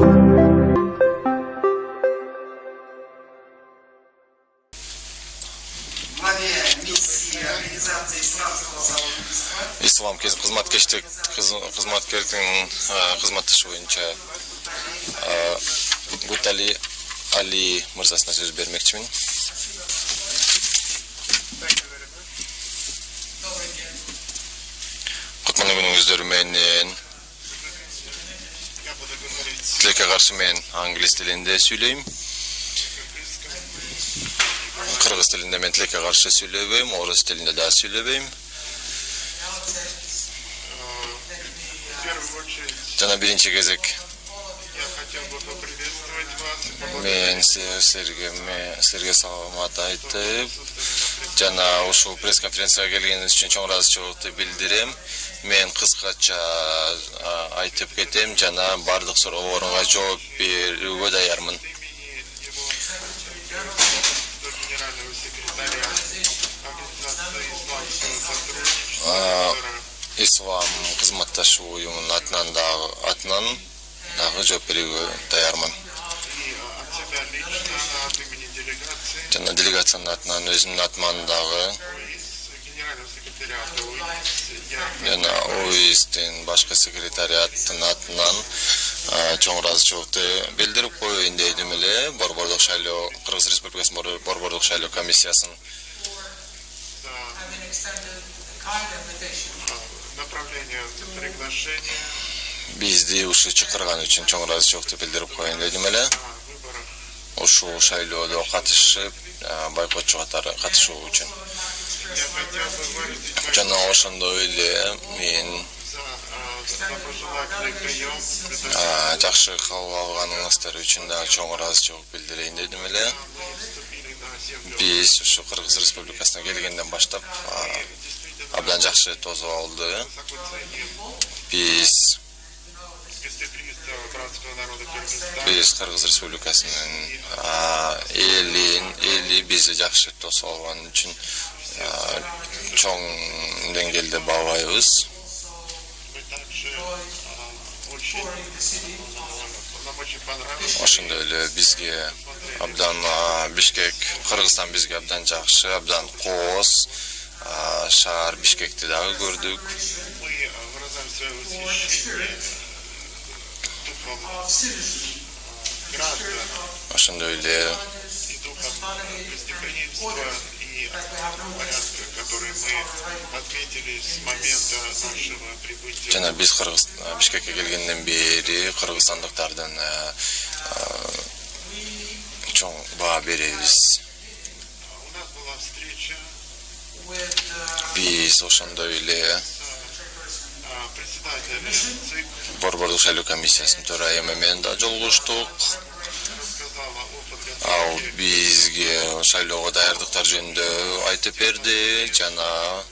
İslam hizmetkeşliğinin hizmetçi boyunca Gutali Ali Mırzasına söz vermekçiyim. Kutmanı gününüzdür menin tileke karşı men İngiliz dilinde söyleyeyim. Kırgız dilinde men tileke karşı söyleyeyim, Orus dilinde daha söyleyeyim. Cana birinci gezek men Serge salamat aytıp cana uşu press konferensiyaga gelgeniz için çok razıçılıkты bildirim. Men kıskaça aytıp ketem, cana bardıq sorularga жооп берүүгө даярмын. İslam hizmettaşı uyumunun atынан дағы жооп берүүгө даярмын. Жана делегациянын атынан өзүмдүн атымдагы жана ОИСтин башкы секретариаттын атынан чоң ыраазычылыкты билдирип коеюн дедим эле. Борбордук шайлоо, Кыргыз Республикасынын борбордук шайлоо комиссиясын бизди ушу чакырган үчүн чоң ыраазычылыкты билдирип коеюн дедим эле. Ушу шайлоодо катышып, байкотчу катары катышуу үчүн. Жана ошондой эле мен жакшы кабыл алганыңыздар үчүн да чоң ыраазычылык билдирейин дедим эле. Биз ушу Кыргыз Республикасына келгенден баштап абдан жакшы тосуп алды. Biz Kırgız Respublikasının eli bizi жақсы тосуп алган үчүн чоң деңгээлде баалайбыз. Ошондой эле бизге абдан Бишкек, Кыргызстан бизге абдан жакшы, абдан кооз шаар Бишкекти дагы көрдүк. Ошондой эле жана биз Бишкекке келгенден бери кыргызстандыктардын чоң баа беребиз. Биз ошондой эле борбордук шайлоо комиссиясынын төрайымы менен да жолугуштук. Ал бизге шайлоого даярдыктар жөнүндө айтып берди, жана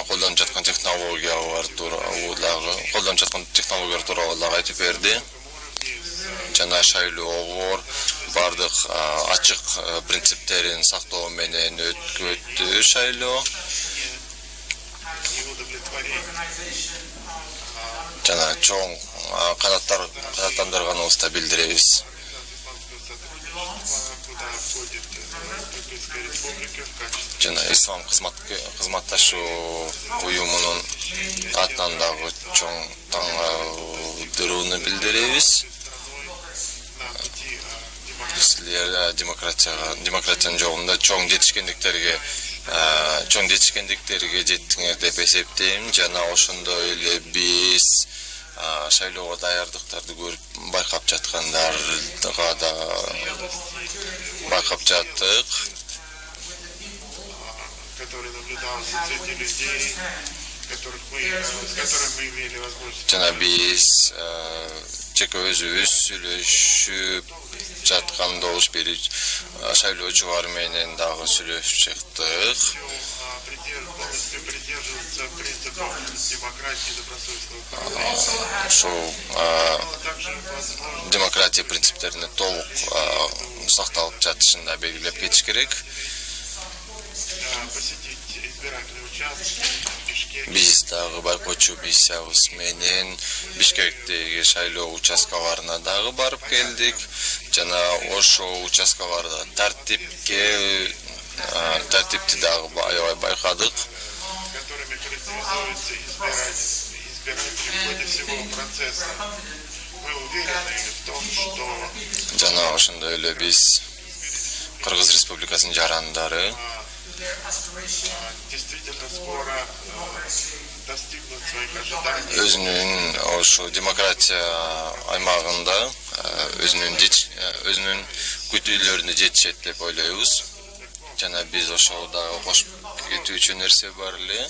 колдонуп жаткан технологиялар тууралуу дагы айтып берди. Жана шайлоого бардык ачык принциптерин сактоо менен өткөттү шайлоо. Жана чоң канаттандырганыбызды билдиребиз. Жана Ислам кызматташуу уюмунун атынан дагы чоң таңдырууну билдиребиз. Силер демократиянын жолунда чоң жетишкендиктерге жеттиңер деп эсептейм. Жана ошондой эле биз шайлоого даярдыктарды көрүп байкап жаткандарга да байкап жаттык. Жана биз жеке өзүбүз сүйлөшүп жаткан добуш берип шайлоочулар менен дагы сүйлөшүп чыктык. Ошол демократия принциптерине толук сакталып жатышын да белгилеп кетиш керек. биз дагы байкоочу миссиябыз менен Бишкектеги шайлоо участкаларына дагы барып келдик. Жана ошо участкаларда тартипти дагы аябай байкадык. Жана ошондой эле биз Кыргыз Республикасынын жарандары өзүнүн ошо демократия аймагында өзүнүн күтүүлөрүнө жетишет деп ойлойбуз. Жана биз ошол дагы кошуп кетүүчү нерсе бар эле.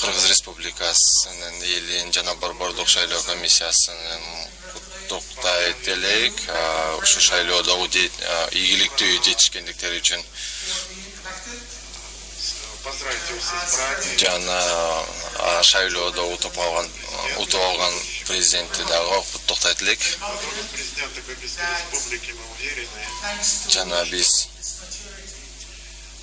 Кыргыз Республикасынын элин жана Борбордук шайлоо комиссиясынын куттуктайт элек. Ошо шайлоодо ийгиликтүү жетишкендиктери үчүн. Жана шайлоодо утуп алган президентти дагы куттуктайт элек. Жана биз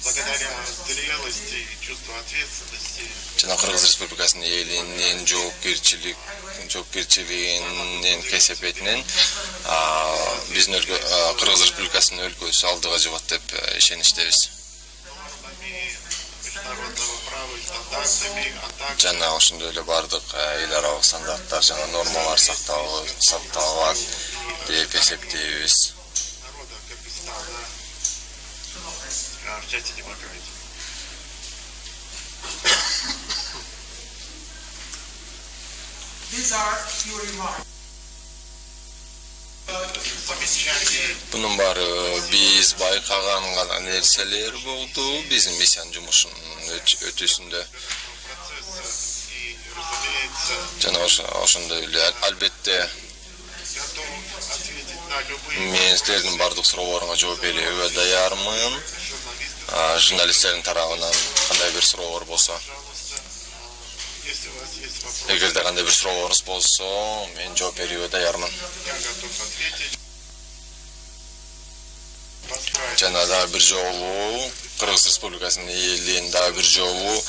благодаря зрелости и чувству ответственности жана Кыргыз Республикасынын элинин жоопкерчилигинин кесепетинен биздин Кыргыз Республикасынын өлкөсү алдыга жибат деп ишеништебиз. Жана ошондой эле бардык эл аралык стандарттар жана нормалар сакталат деп эсептейбиз. В части демократии. Bunun bari biz baykagan gana nerseler boldu bizim misyon jumuşunun ötüsünde. Жана ошондой эле албетте мен силердин бардык суроолоруңа жооп берүүгө даярмын. Журналисттердин тарабынан кандай бир суроолор болсо, эгерде кандай бир суроолоруңуз болсо, мен жооп берүүгө даярмын. Жана дагы бир жолу Кыргыз Республикасынын элин дагы бир жолу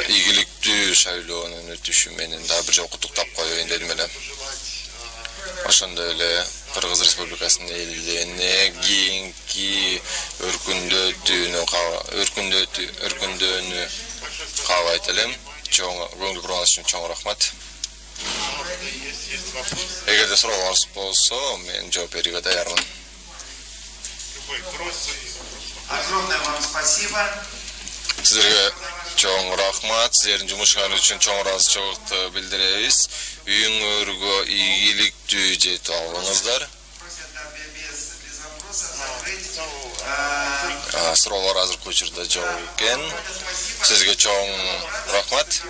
ийгиликтүү шайлоонун өтүшү менен дагы бир жолу куттуктап коеюн дедим эле. Ошондой эле Кыргыз Республикасынын элине кийинки өркүндөөнү каалайт элем. Көңүл буруңуз үчүн чоң рахмат. Эгерде суроолоруңуз болсо, мен жооп берүүгө даярмын. Огромное вам спасибо. Сизерге чоң рахмат. Сиздердин жумушуңар үчүн чоң ыраазычылыкты билдиребиз. Үйүңөргө ийгиликтүү жетип алыңыздар. Суроолор азыркы учурда жок экен. Сизге чоң рахмат.